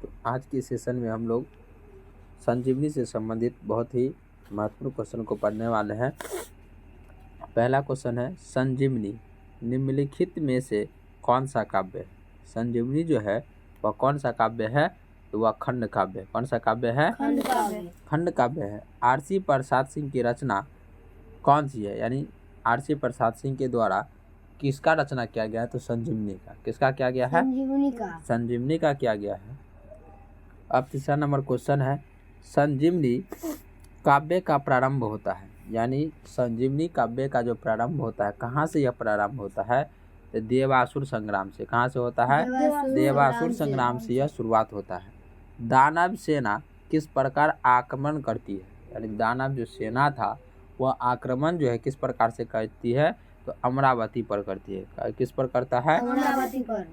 तो आज के सेशन में हम लोग संजीवनी से संबंधित बहुत ही महत्वपूर्ण क्वेश्चन को पढ़ने वाले हैं। पहला क्वेश्चन है, संजीवनी निम्नलिखित में से कौन सा काव्य है? संजीवनी जो है वह कौन सा काव्य है? तो वह खंड काव्य है। कौन सा काव्य है? खंड काव्य है। आरसी प्रसाद सिंह की रचना कौन सी है? यानी आरसी प्रसाद सिंह के द्वारा किसका रचना किया गया है? तो संजीवनी का। किसका किया गया है? संजीवनी का किया गया है। अब तीसरा नंबर क्वेश्चन है, संजीवनी काव्य का प्रारंभ होता है। यानी संजीवनी काव्य का जो प्रारंभ होता है, कहाँ से यह प्रारंभ होता है? तो देवासुर संग्राम से। कहाँ से होता है? देवासुर संग्राम से यह शुरुआत होता है। दानव सेना किस प्रकार आक्रमण करती है? यानी दानव जो सेना था वह आक्रमण जो है किस प्रकार से करती है? तो अमरावती पर करती है। किस पर करता है? अमरावती पर।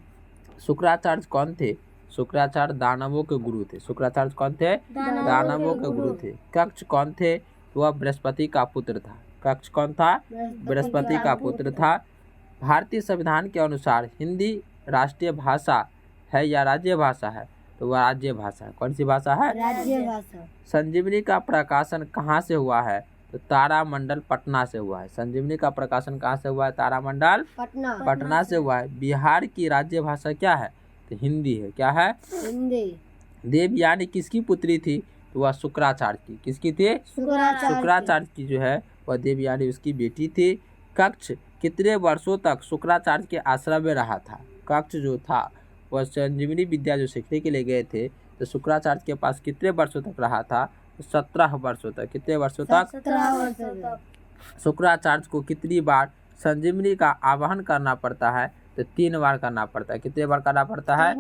शुक्राचार्य कौन थे? शुक्राचार्य दानवों के गुरु थे। शुक्राचार्य कौन थे? दानवों के गुरु थे। कक्ष कौन थे? वह बृहस्पति का पुत्र था। कक्ष कौन था? बृहस्पति का पुत्र था। भारतीय संविधान के अनुसार हिंदी राष्ट्रीय भाषा है या राज्य भाषा है? तो वह राज्य भाषा है। कौन सी भाषा है? राज्य भाषा। संजीवनी का प्रकाशन कहाँ से हुआ है? तो तारामंडल पटना से हुआ है। संजीवनी का प्रकाशन कहाँ से हुआ है? तारामंडल पटना से हुआ है। बिहार की राज्य भाषा क्या है? तो हिंदी है। क्या है? हिंदी। देवयानी किसकी पुत्री थी? तो वह शुक्राचार्य की। किसकी थी? शुक्राचार्य की जो है वह देवयानी उसकी बेटी थी। कक्ष कितने वर्षों तक शुक्राचार्य के आश्रम में रहा था? कक्ष जो था वह संजीवनी विद्या जो सीखने के लिए गए थे तो शुक्राचार्य के पास कितने वर्षों तक रहा था? 17 वर्षों तक। कितने वर्षों तक? 17 वर्षों तक। शुक्राचार्य को कितनी बार संजीवनी का आवाहन करना पड़ता है? तो 3 बार करना पड़ता है। कितने बार करना पड़ता है?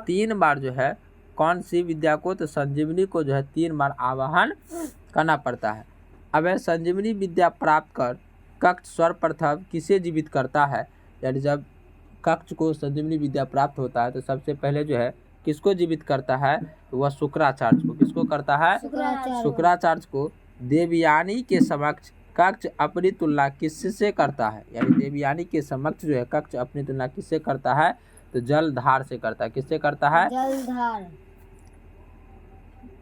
3 बार जो है कौन सी विद्या को? तो संजीवनी को जो है 3 बार आवाहन करना पड़ता है। अब संजीवनी विद्या प्राप्त कर कक्ष सर्वप्रथम किसे जीवित करता है? यानी जब कक्ष को संजीवनी विद्या प्राप्त होता है तो सबसे पहले जो है किसको जीवित करता है? तो वह शुक्राचार्य को। किसको करता है? शुक्राचार्य को। देवयानी के समक्ष कक्ष अपनी तुलना किससे करता है? यानी देवयानी के समक्ष जो है कक्ष अपनी तुलना किससे करता है? तो जलधार से करता है। किससे करता है? जलधार।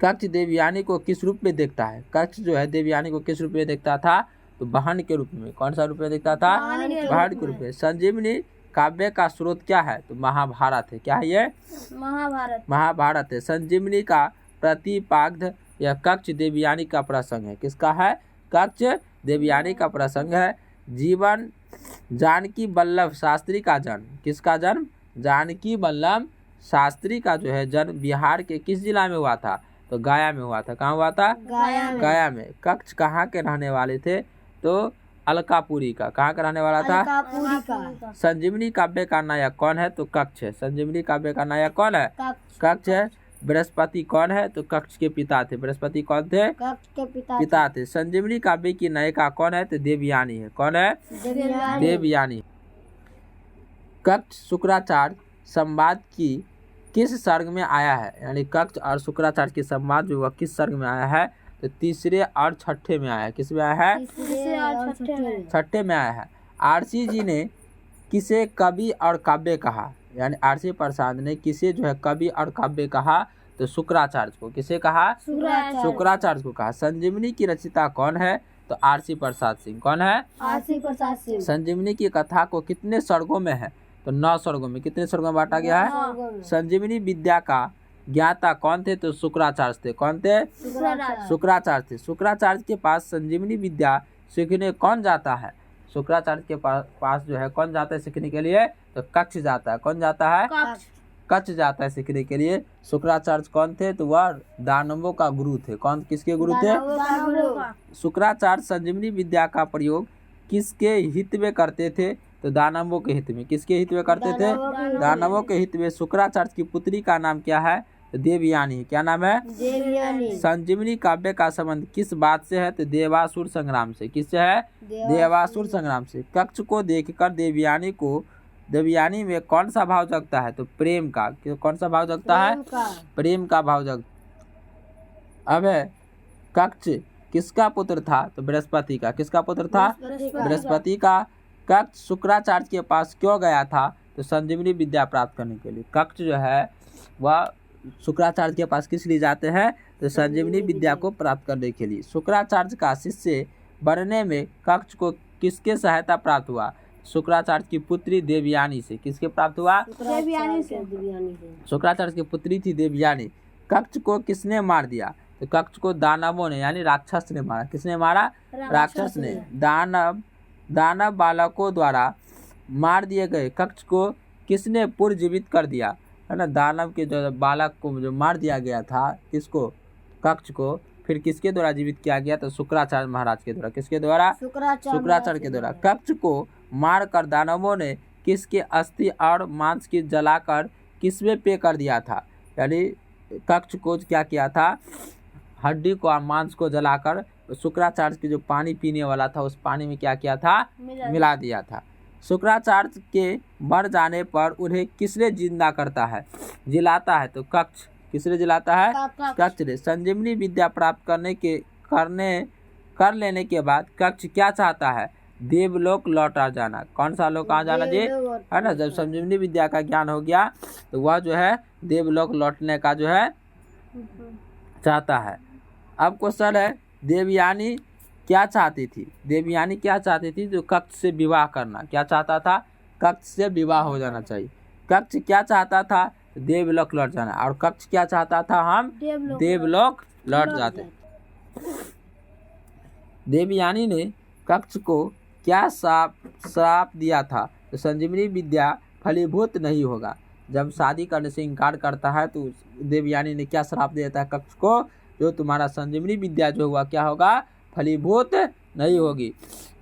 कक्ष देवयानी को किस रूप में देखता है? कक्ष जो है देवयानी को किस रूप में देखता था? तो बहन के रूप में। कौन सा रूप में देखता था? बहन के रूप में। संजीवनी काव्य का स्रोत क्या है? तो महाभारत है। क्या है ये? महाभारत है। संजीवनी का प्रतिपाद्य यह कक्ष देवयानी का प्रसंग है। किसका है? कक्ष देवयानी का प्रसंग है। जीवन जानकी वल्लभ शास्त्री का जन्म। किसका जन्म? जानकी वल्लभ शास्त्री का जो है जन्म बिहार के किस जिला में हुआ था? तो गया में हुआ था। कहाँ हुआ था? गया में। कक्ष कहाँ के रहने वाले थे? तो अलकापुरी का। कहाँ का रहने वाला था? अलकापुरी का। संजीवनी काव्य का नायक कौन है? तो कक्ष है। संजीवनी काव्य का नायक कौन है? कक्ष है। बृहस्पति कौन है? तो कक्ष के पिता थे। बृहस्पति कौन थे? कक्ष के पिता थे। संजीवनी काव्य की नायिका कौन है? तो देवयानी है। कौन है? देवयानी। कक्ष शुक्राचार्य संवाद की किस सर्ग में आया है? यानी कक्ष और शुक्राचार्य की संवाद जो वह किस सर्ग में आया है? तो तीसरे और छठे में आया है। किस में आया है? छठे में आया है। आरसी जी ने किसे कवि और काव्य कहा? यानी आरसी प्रसाद ने किसे जो है कवि और काव्य कहा? तो शुक्राचार्य को। किसे कहा? शुक्राचार्य को कहा। संजीवनी की रचयिता कौन है? तो आरसी प्रसाद सिंह। कौन है? आरसी प्रसाद सिंह। संजीवनी की कथा को कितने सर्गों में है? तो 9 सर्गों में। कितने सर्गों में बांटा गया है? संजीवनी विद्या का ज्ञाता कौन थे? तो शुक्राचार्य थे। कौन थे? शुक्राचार्य थे। शुक्राचार्य के पास संजीवनी विद्या सीखने कौन जाता है? शुक्राचार्य के पास जो है कौन जाता है सीखने के लिए? तो कक्ष जाता है। कौन जाता है? कक्ष जाता है सीखने के लिए। शुक्राचार्य कौन थे? तो वह दानवों का गुरु थे। कौन किसके गुरु थे? शुक्राचार्य संजीवनी विद्या का प्रयोग किसके हित में करते थे? तो दानवों के हित में। किसके हित में करते थे? दानवों के हित में। शुक्राचार्य की पुत्री का नाम क्या है? तो देवयानी। क्या नाम है? देवयानी। संजीवनी काव्य का संबंध किस बात से है? तो देवासुर संग्राम से। किससे है? देवासुर संग्राम से। कक्ष को देखकर देवयानी में कौन सा भाव जगता है? तो प्रेम का। कौन सा भाव जगता है? प्रेम का भाव जगता। अब कक्ष किसका पुत्र था? तो बृहस्पति का। किसका पुत्र था? बृहस्पति का। कक्ष शुक्राचार्य के पास क्यों गया था? तो संजीवनी विद्या प्राप्त करने के लिए। कक्ष जो है वह शुक्राचार्य के पास किस लिए जाते हैं? तो संजीवनी विद्या को प्राप्त करने के लिए। शुक्राचार्य का शिष्य बनने में कक्ष को किसके सहायता प्राप्त हुआ? शुक्राचार्य की पुत्री देवयानी से। किसके प्राप्त हुआ? देवयानी से। शुक्राचार्य की पुत्री थी देवयानी। कक्ष को किसने मार दिया? तो कक्ष को दानवों ने यानी राक्षस ने मारा। किसने मारा? राक्षस ने। दानव बालकों द्वारा मार दिए गए कक्ष को किसने पुनर्जीवित कर दिया? है ना, दानव के जो बालक को जो मार दिया गया था, किसको? कक्ष को, फिर किसके द्वारा जीवित किया गया? तो शुक्राचार्य महाराज के द्वारा। किसके द्वारा? शुक्राचार्य के द्वारा। कक्ष को मारकर दानवों ने किसके अस्थि और मांस की जलाकर किसमें पे कर दिया था? यानी कक्ष को क्या किया था? हड्डी को और मांस को जलाकर शुक्राचार्य के जो पानी पीने वाला था उस पानी में क्या किया था? मिला दिया था। शुक्राचार्य के मर जाने पर उन्हें किसने जिंदा करता है? जिलाता है। तो कक्ष। किसने जिलाता है? कक्ष ने। संजीवनी विद्या प्राप्त कर लेने के बाद कक्ष क्या चाहता है? देवलोक लौटा जाना। कौन सा लोक कहाँ जाना जी? है ना, जब संजीवनी विद्या का ज्ञान हो गया तो वह जो है देवलोक लौटने का जो है चाहता है। अब क्वेश्चन है, देवयानी क्या चाहती थी? देवयानी क्या चाहती थी? जो कक्ष से विवाह करना। क्या चाहता था? कक्ष से विवाह हो जाना चाहिए। कक्ष क्या चाहता था? देवलोक लौट जाना। और कक्ष क्या चाहता था? हम देवलोक लौट जाते। देवयानी ने कक्ष को क्या श्राप दिया था? तो संजीवनी विद्या फलीभूत नहीं होगा। जब शादी करने से इनकार करता है तो देवयानी ने क्या श्राप दिया था कक्ष को? जो तुम्हारा संजीवनी विद्या जो हुआ क्या होगा? फलीभूत नहीं होगी।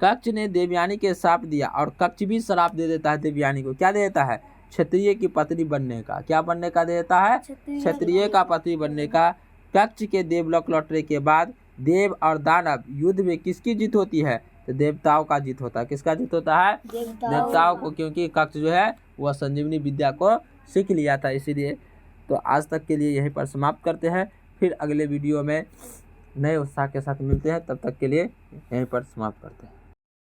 कक्ष ने देवयानी के श्राप दिया और कक्ष भी श्राप दे देता है देवयानी को। क्या दे देता है? क्षत्रिय की पत्नी बनने का। क्या बनने का दे देता है? क्षत्रिय का पति बनने का। कक्ष के देवलोक लौटने के बाद देव और दानव युद्ध में किसकी जीत होती है? तो देवताओं का जीत होता है। किसका जीत होता है? देवताओं को, क्योंकि कक्ष जो है वह संजीवनी विद्या को सीख लिया था इसीलिए। तो आज तक के लिए यहीं पर समाप्त करते हैं। फिर अगले वीडियो में नए उत्साह के साथ मिलते हैं। तब तक के लिए यहीं पर समाप्त करते हैं।